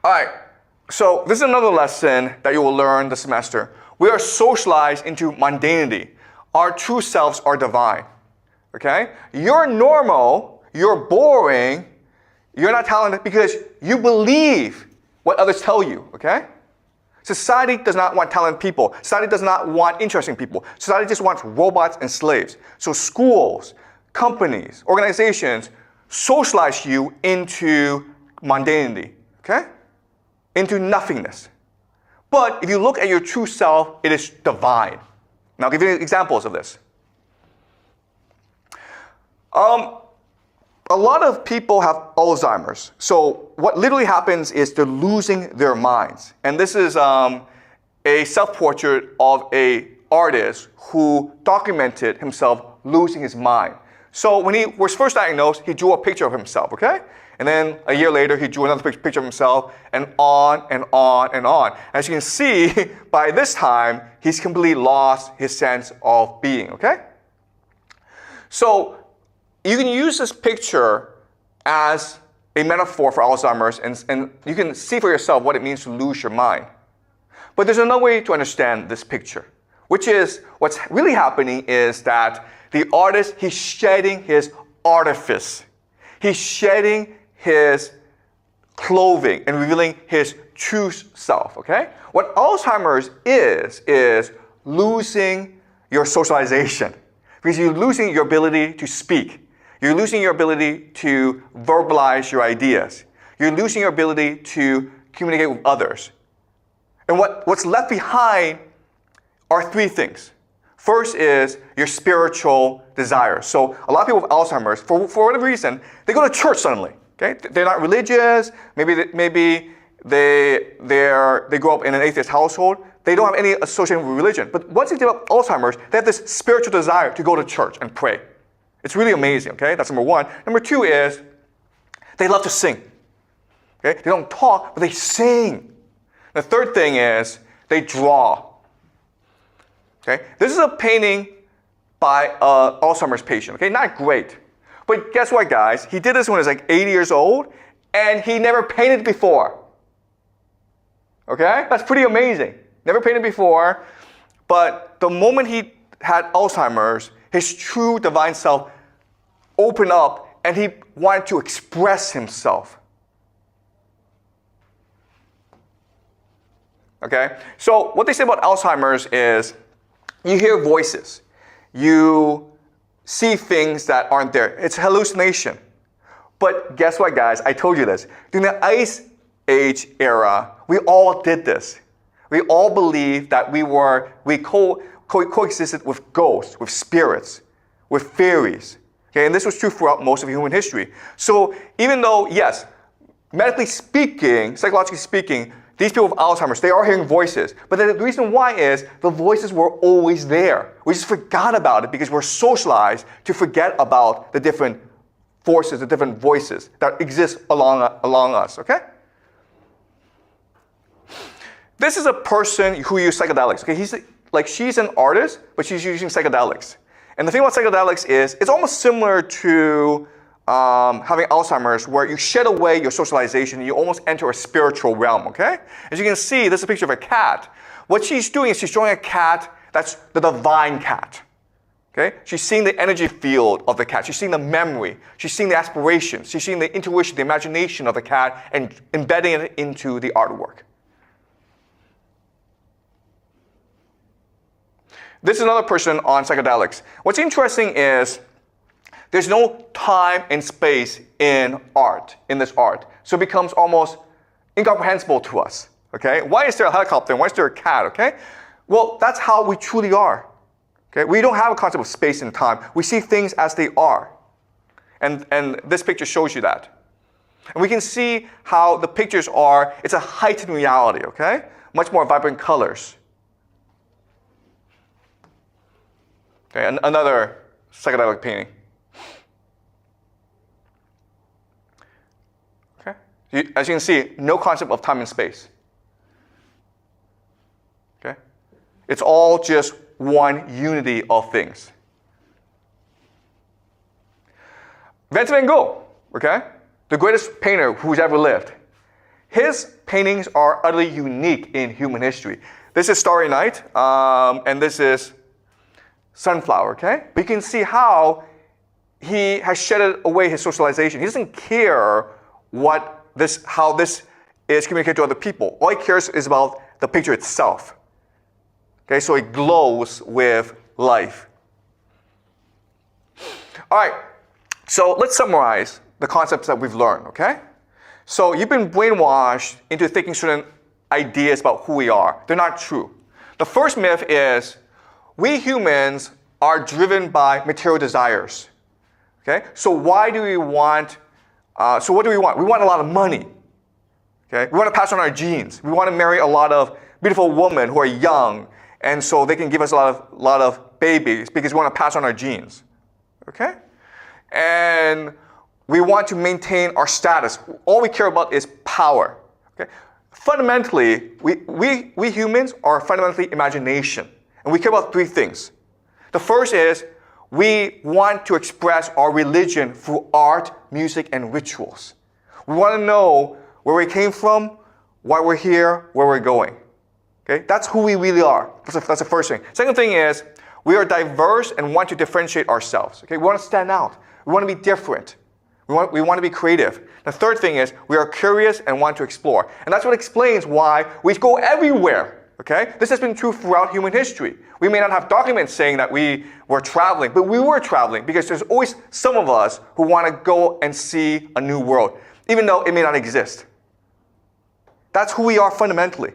All right, so this is another lesson that you will learn this semester. We are socialized into mundanity. Our true selves are divine, okay? You're normal, you're boring, you're not talented because you believe what others tell you, okay? Society does not want talented people. Society does not want interesting people. Society just wants robots and slaves. So schools, companies, organizations socialize you into mundanity, okay? Into nothingness. But if you look at your true self, it is divine. Now I'll give you examples of this. A lot of people have Alzheimer's. So what literally happens is they're losing their minds. And this is a self-portrait of an artist who documented himself losing his mind. So when he was first diagnosed, he drew a picture of himself, okay? And then a year later, he drew another picture of himself, and on and on and on. As you can see, by this time, he's completely lost his sense of being, okay? So you can use this picture as a metaphor for Alzheimer's, and you can see for yourself what it means to lose your mind. But there's another way to understand this picture, which is what's really happening is that the artist, he's shedding his artifice. He's shedding his clothing and revealing his true self, okay? What Alzheimer's is losing your socialization, because you're losing your ability to speak. You're losing your ability to verbalize your ideas. You're losing your ability to communicate with others. And what's left behind are three things. First is your spiritual desires. So a lot of people with Alzheimer's, for whatever reason, they go to church suddenly. Okay, they're not religious. Maybe they grow up in an atheist household. They don't have any association with religion. But once they develop Alzheimer's, they have this spiritual desire to go to church and pray. It's really amazing. Okay, that's number one. Number two is they love to sing. Okay, they don't talk, but they sing. The third thing is they draw. Okay, this is a painting by an Alzheimer's patient. Okay, not great. But guess what, guys? He did this when he was like 80 years old, and he never painted before. Okay? That's pretty amazing. Never painted before, but the moment he had Alzheimer's, his true divine self opened up, and he wanted to express himself. Okay? So what they say about Alzheimer's is you hear voices. You see things that aren't there. It's hallucination. But guess what, guys? I told you this. During the Ice Age era, we all did this. We all believed that we coexisted with ghosts, with spirits, with fairies. Okay, and this was true throughout most of human history. So even though, yes, medically speaking, psychologically speaking, these people with Alzheimer's, they are hearing voices. But the reason why is the voices were always there. We just forgot about it because we're socialized to forget about the different forces, the different voices that exist along us, okay? This is a person who uses psychedelics. Okay, she's an artist, but she's using psychedelics. And the thing about psychedelics is it's almost similar to having Alzheimer's, where you shed away your socialization and you almost enter a spiritual realm, okay? As you can see, this is a picture of a cat. What she's doing is she's showing a cat that's the divine cat, okay? She's seeing the energy field of the cat. She's seeing the memory. She's seeing the aspirations. She's seeing the intuition, the imagination of the cat, and embedding it into the artwork. This is another person on psychedelics. What's interesting is there's no time and space in art, in this art. So it becomes almost incomprehensible to us, okay? Why is there a helicopter? Why is there a cat, okay? Well, that's how we truly are, okay? We don't have a concept of space and time. We see things as they are. And this picture shows you that. And we can see how the pictures are, it's a heightened reality, okay? Much more vibrant colors. Okay, and another psychedelic painting. As you can see, no concept of time and space. Okay? It's all just one unity of things. Vincent van Gogh, okay? The greatest painter who's ever lived. His paintings are utterly unique in human history. This is Starry Night, and this is Sunflower, okay? But you can see how he has shedded away his socialization. He doesn't care how this is communicated to other people. All he cares is about the picture itself. Okay, so it glows with life. All right, so let's summarize the concepts that we've learned, okay? So you've been brainwashed into thinking certain ideas about who we are. They're not true. The first myth is we humans are driven by material desires. Okay? So why do we want, so what do we want? We want a lot of money. Okay? We want to pass on our genes. We want to marry a lot of beautiful women who are young, and so they can give us a lot of babies because we want to pass on our genes. Okay? And we want to maintain our status. All we care about is power. Okay? Fundamentally, we humans are fundamentally imagination. And we care about three things. The first is we want to express our religion through art, music, and rituals. We want to know where we came from, why we're here, where we're going. Okay? That's who we really are. That's the first thing. Second thing is we are diverse and want to differentiate ourselves. Okay? We want to stand out. We want to be different. We want to be creative. The third thing is we are curious and want to explore. And that's what explains why we go everywhere. Okay? This has been true throughout human history. We may not have documents saying that we were traveling, but we were traveling because there's always some of us who want to go and see a new world, even though it may not exist. That's who we are fundamentally.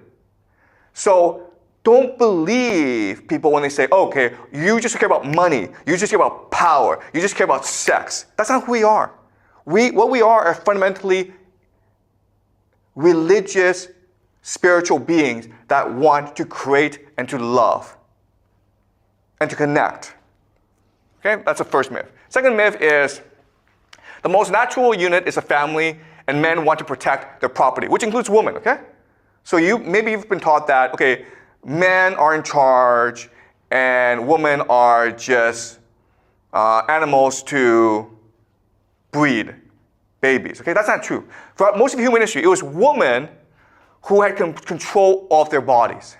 So don't believe people when they say, okay, you just care about money, you just care about power, you just care about sex. That's not who we are. What we are fundamentally religious, spiritual beings that want to create and to love and to connect. Okay, that's the first myth. Second myth is the most natural unit is a family and men want to protect their property, which includes women, okay? So maybe you've been taught that, okay, men are in charge and women are just animals to breed babies. Okay, that's not true. For most of human history, it was women who had control of their bodies.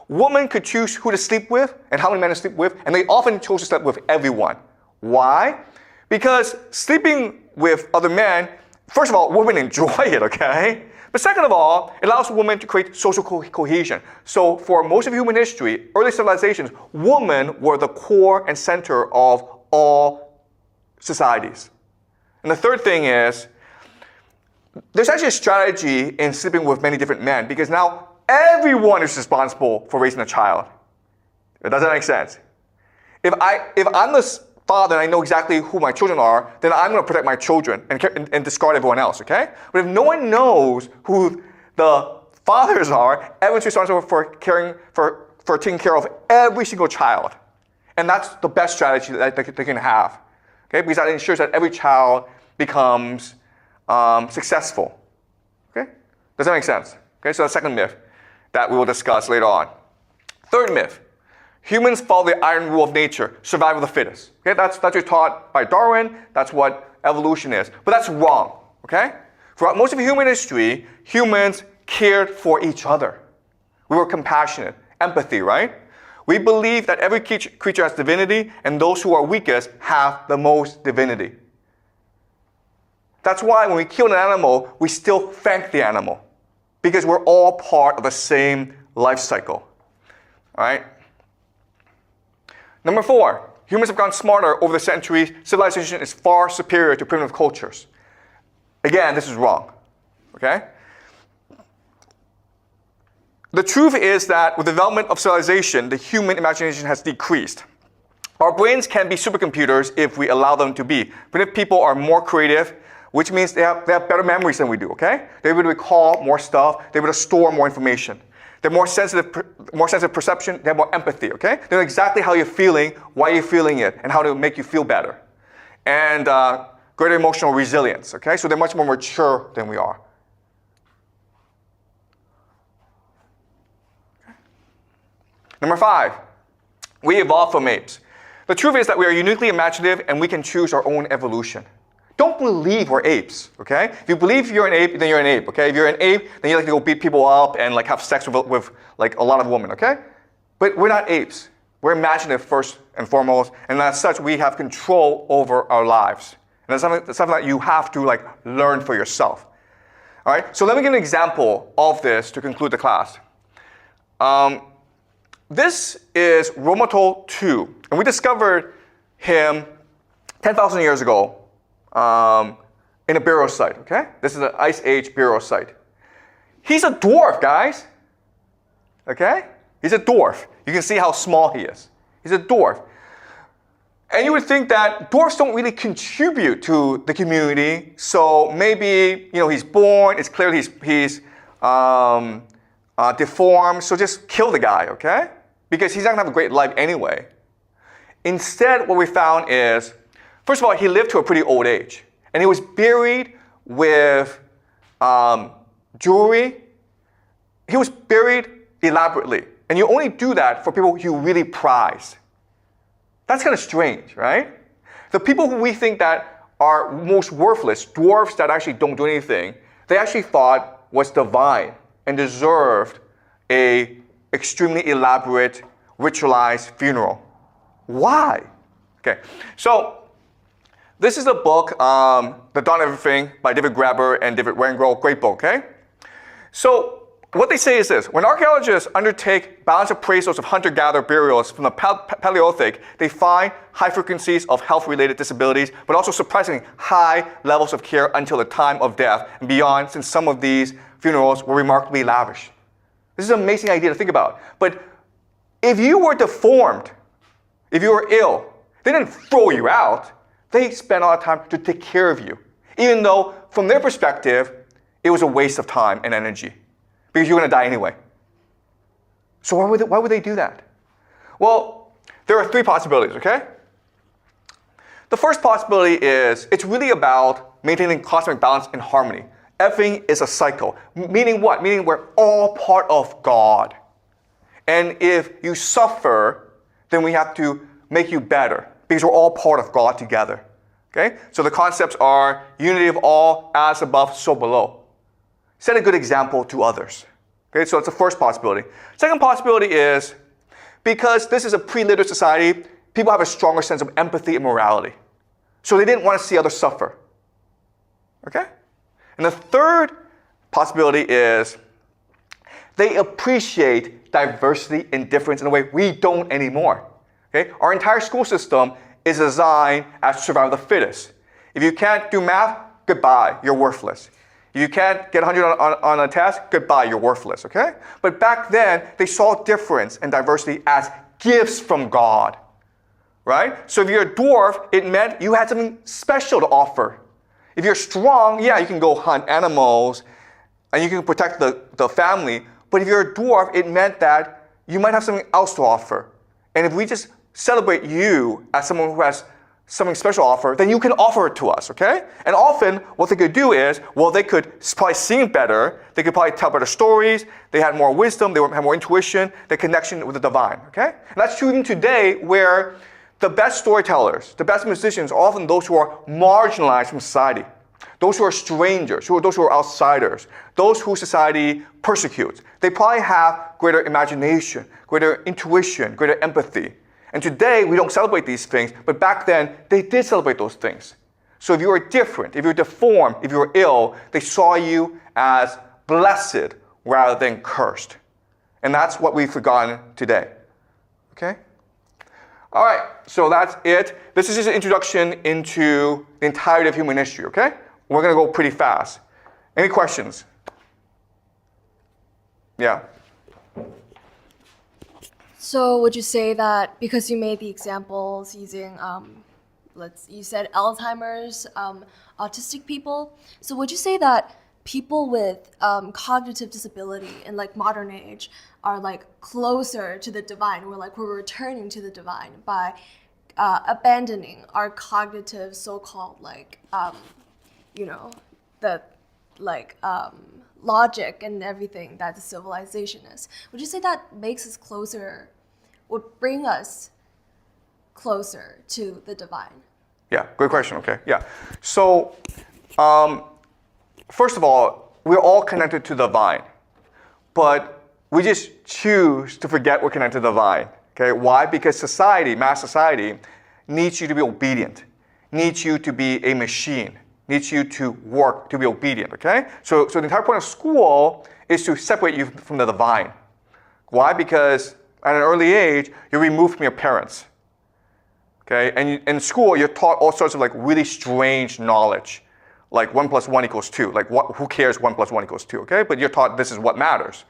Women could choose who to sleep with and how many men to sleep with, and they often chose to sleep with everyone. Why? Because sleeping with other men, first of all, women enjoy it, okay? But second of all, it allows women to create social cohesion. So for most of human history, early civilizations, women were the core and center of all societies. And the third thing is, there's actually a strategy in sleeping with many different men because now everyone is responsible for raising a child. Does that make sense? If I'm the father and I know exactly who my children are, then I'm going to protect my children and discard everyone else, okay? But if no one knows who the fathers are, everyone's responsible for taking care of every single child. And that's the best strategy that they can have, okay? Because that ensures that every child becomes successful, okay? Does that make sense? Okay, so the second myth that we will discuss later on. Third myth. Humans follow the iron rule of nature, survival of the fittest. Okay, that's what's taught by Darwin. That's what evolution is. But that's wrong. Okay? Throughout most of human history, humans cared for each other. We were compassionate, empathy, right? We believe that every creature has divinity, and those who are weakest have the most divinity. That's why when we kill an animal, we still thank the animal, because we're all part of the same life cycle. All right? Number 4, humans have gotten smarter over the centuries. Civilization is far superior to primitive cultures. Again, this is wrong. Okay? The truth is that with the development of civilization, the human imagination has decreased. Our brains can be supercomputers if we allow them to be. Primitive people are more creative, which means they have better memories than we do, okay? They're able to recall more stuff. They're able to store more information. They're more sensitive perception. They have more empathy, okay? They know exactly how you're feeling, why you're feeling it, and how to make you feel better. And greater emotional resilience, okay? So they're much more mature than we are. Okay. Number 5, we evolved from apes. The truth is that we are uniquely imaginative and we can choose our own evolution. don't believe we're apes, okay? If you believe you're an ape, then you're an ape, okay? If you're an ape, then you like to go beat people up and like have sex with like a lot of women, okay? But we're not apes. We're imaginative first and foremost, and as such, we have control over our lives. And that's something that you have to like learn for yourself. All right, so let me give an example of this to conclude the class. This is Romatol 2, and we discovered him 10,000 years ago in a burial site, okay? This is an Ice Age burial site. He's a dwarf, guys, okay? He's a dwarf. You can see how small he is. He's a dwarf. And you would think that dwarfs don't really contribute to the community, so maybe he's born, it's clear he's deformed, so just kill the guy, okay? Because he's not gonna have a great life anyway. Instead, what we found is, first of all, he lived to a pretty old age, and he was buried with jewelry. He was buried elaborately, and you only do that for people you really prize. That's kind of strange, right? The people who we think that are most worthless, dwarfs that actually don't do anything, they actually thought was divine and deserved a extremely elaborate, ritualized funeral. Why? Okay, so this is a book, The Dawn of Everything by David Graeber and David Wengrow, great book, okay? So what they say is this: when archaeologists undertake balanced appraisals of hunter-gatherer burials from the Paleolithic, they find high frequencies of health-related disabilities, but also surprisingly high levels of care until the time of death and beyond, since some of these funerals were remarkably lavish. This is an amazing idea to think about. But if you were deformed, if you were ill, they didn't throw you out. They spent a lot of time to take care of you, even though from their perspective, it was a waste of time and energy, because you're going to die anyway. So why would they do that? Well, there are three possibilities, okay? The first possibility is it's really about maintaining cosmic balance and harmony. Everything is a cycle. Meaning what? Meaning we're all part of God. And if you suffer, then we have to make you better, because we're all part of God together. Okay? So the concepts are unity of all, as above, so below. Set a good example to others. Okay, so that's the first possibility. Second possibility is, because this is a pre-literate society, people have a stronger sense of empathy and morality. So they didn't want to see others suffer. Okay? And the third possibility is, they appreciate diversity and difference in a way we don't anymore. Okay? Our entire school system is designed as survival of the fittest. If you can't do math, goodbye, you're worthless. If you can't get 100 on a test, goodbye, you're worthless, okay? But back then, they saw difference and diversity as gifts from God, right? So if you're a dwarf, it meant you had something special to offer. If you're strong, yeah, you can go hunt animals and you can protect the family. But if you're a dwarf, it meant that you might have something else to offer. And if we just celebrate you as someone who has something special to offer, then you can offer it to us, okay? And often, what they could do is, well, they could probably sing better, they could probably tell better stories, they had more wisdom, they had more intuition, the connection with the divine, okay? And that's true even today, where the best storytellers, the best musicians are often those who are marginalized from society, those who are strangers, those who are outsiders, those who society persecutes. They probably have greater imagination, greater intuition, greater empathy. And today, we don't celebrate these things, but back then, they did celebrate those things. So if you were different, if you were deformed, if you were ill, they saw you as blessed rather than cursed. And that's what we've forgotten today. Okay? All right, so that's it. This is just an introduction into the entirety of human history, okay? We're going to go pretty fast. Any questions? Yeah. So would you say that because you made the examples using, you said Alzheimer's, autistic people, so would you say that people with cognitive disability in like modern age are like closer to the divine, we're returning to the divine by abandoning our cognitive so-called logic and everything that the civilization is? Would you say that makes us closer, would bring us closer to the divine? Yeah, good question, okay, yeah. So, first of all, we're all connected to the divine, but we just choose to forget we're connected to the divine, okay? Why? Because society, mass society, needs you to be obedient, needs you to be a machine, needs you to work to be obedient, okay? So the entire point of school is to separate you from the divine. Why? Because at an early age, you're removed from your parents. Okay, and in school, you're taught all sorts of like really strange knowledge, like 1 + 1 = 2. Like, who cares 1 + 1 = 2? Okay, but you're taught this is what matters.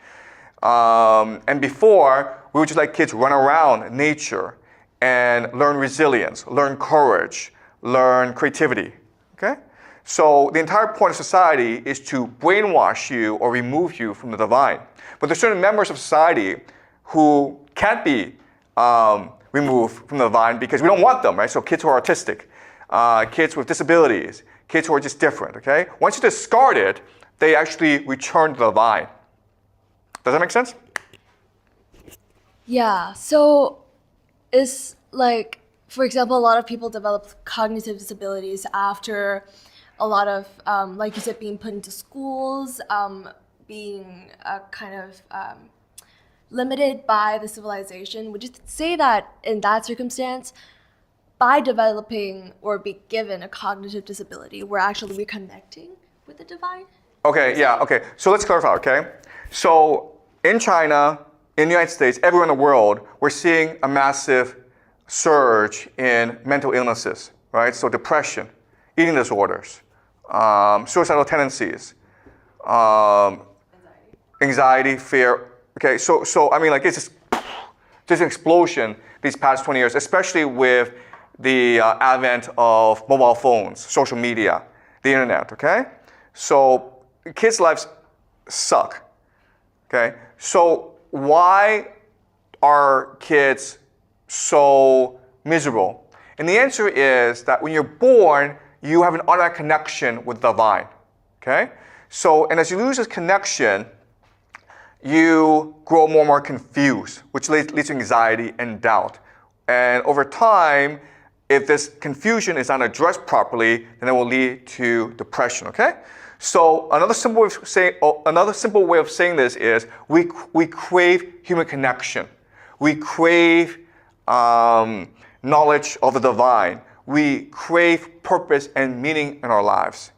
And before, we would just let kids run around nature and learn resilience, learn courage, learn creativity. Okay, so the entire point of society is to brainwash you or remove you from the divine. But there's certain members of society who can't be removed from the divine because we don't want them, right? So kids who are autistic, kids with disabilities, kids who are just different, okay? Once you discard it, they actually return to the divine. Does that make sense? Yeah, so it's like, for example, a lot of people develop cognitive disabilities after a lot of, like you said, being put into schools, being kind of limited by the civilization. Would you say that in that circumstance, by developing or be given a cognitive disability, we're actually reconnecting with the divine? Okay, yeah, okay. So let's clarify, okay? So in China, in the United States, everywhere in the world, we're seeing a massive surge in mental illnesses, right? So depression, eating disorders, suicidal tendencies, anxiety, fear. Okay, so I mean, like, it's just an explosion these past 20 years, especially with the advent of mobile phones, social media, the internet, okay? So kids' lives suck, okay? So why are kids so miserable? And the answer is that when you're born, you have an automatic connection with the divine, okay? So, and as you lose this connection, you grow more and more confused, which leads to anxiety and doubt. And over time, if this confusion is not addressed properly, then it will lead to depression, okay? So another simple way of saying this is we crave human connection. We crave knowledge of the divine. We crave purpose and meaning in our lives.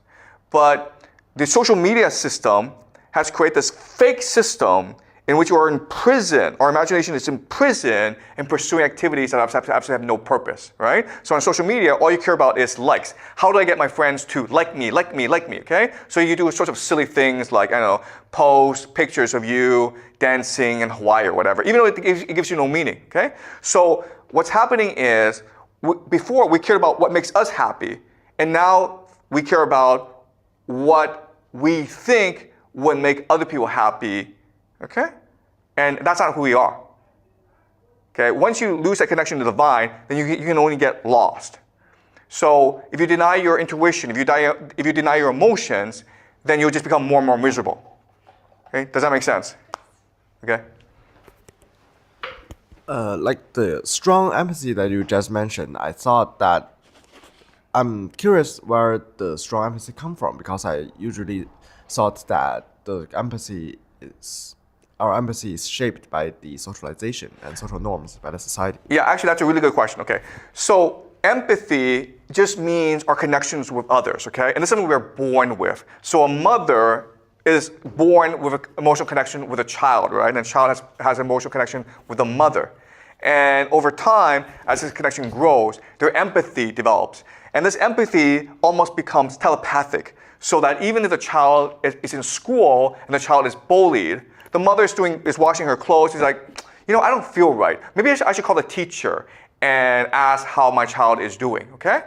But the social media system has created this fake system in which you are in prison, our imagination is in prison in pursuing activities that absolutely have no purpose, right? So on social media, all you care about is likes. How do I get my friends to like me, okay? So you do sorts of silly things like, I don't know, post pictures of you dancing in Hawaii or whatever, even though it gives you no meaning, okay? So what's happening is, before we cared about what makes us happy, and now we care about what we think would make other people happy, okay? And that's not who we are. Okay? Once you lose that connection to the divine, then you can only get lost. So if you deny your intuition, if you deny your emotions, then you'll just become more and more miserable. Okay? Does that make sense? Okay? Like the strong empathy that you just mentioned, I thought that I'm curious where the strong empathy come from, because I usually thought that our empathy is shaped by the socialization and social norms by the society. Yeah, actually, that's a really good question, okay? So empathy just means our connections with others, okay? And this is something we're born with. So a mother is born with an emotional connection with a child, right? And a child has an emotional connection with the mother. And over time, as this connection grows, their empathy develops. And this empathy almost becomes telepathic, so that even if the child is in school and the child is bullied, the mother is washing her clothes. She's like, I don't feel right. Maybe I should call the teacher and ask how my child is doing, okay?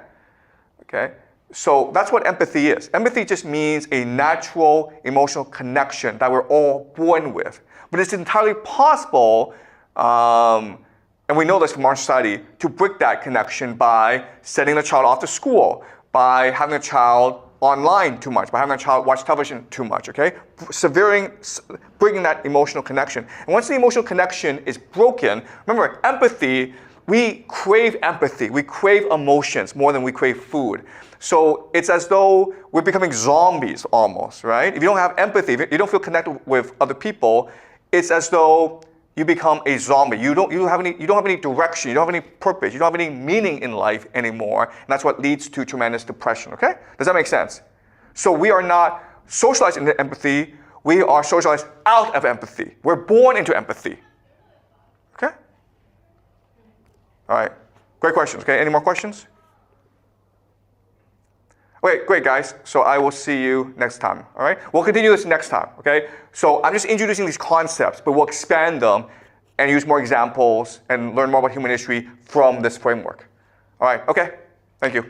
Okay? So that's what empathy is. Empathy just means a natural emotional connection that we're all born with. But it's entirely possible, and we know this from our society, to break that connection by sending the child off to school, by having a child online too much, by having a child watch television too much, okay? Breaking that emotional connection. And once the emotional connection is broken, remember, empathy we crave empathy. We crave emotions more than we crave food. So it's as though we're becoming zombies almost, right? If you don't have empathy, if you don't feel connected with other people, it's as though you become a zombie. You don't have any direction, you don't have any purpose, you don't have any meaning in life anymore. And that's what leads to tremendous depression, okay? Does that make sense? So we are not socialized into empathy, we are socialized out of empathy. We're born into empathy. Okay? All right. Great questions. Okay, any more questions? Okay, great guys. So I will see you next time. All right? We'll continue this next time. Okay? So I'm just introducing these concepts, but we'll expand them and use more examples and learn more about human history from this framework. All right, okay. Thank you.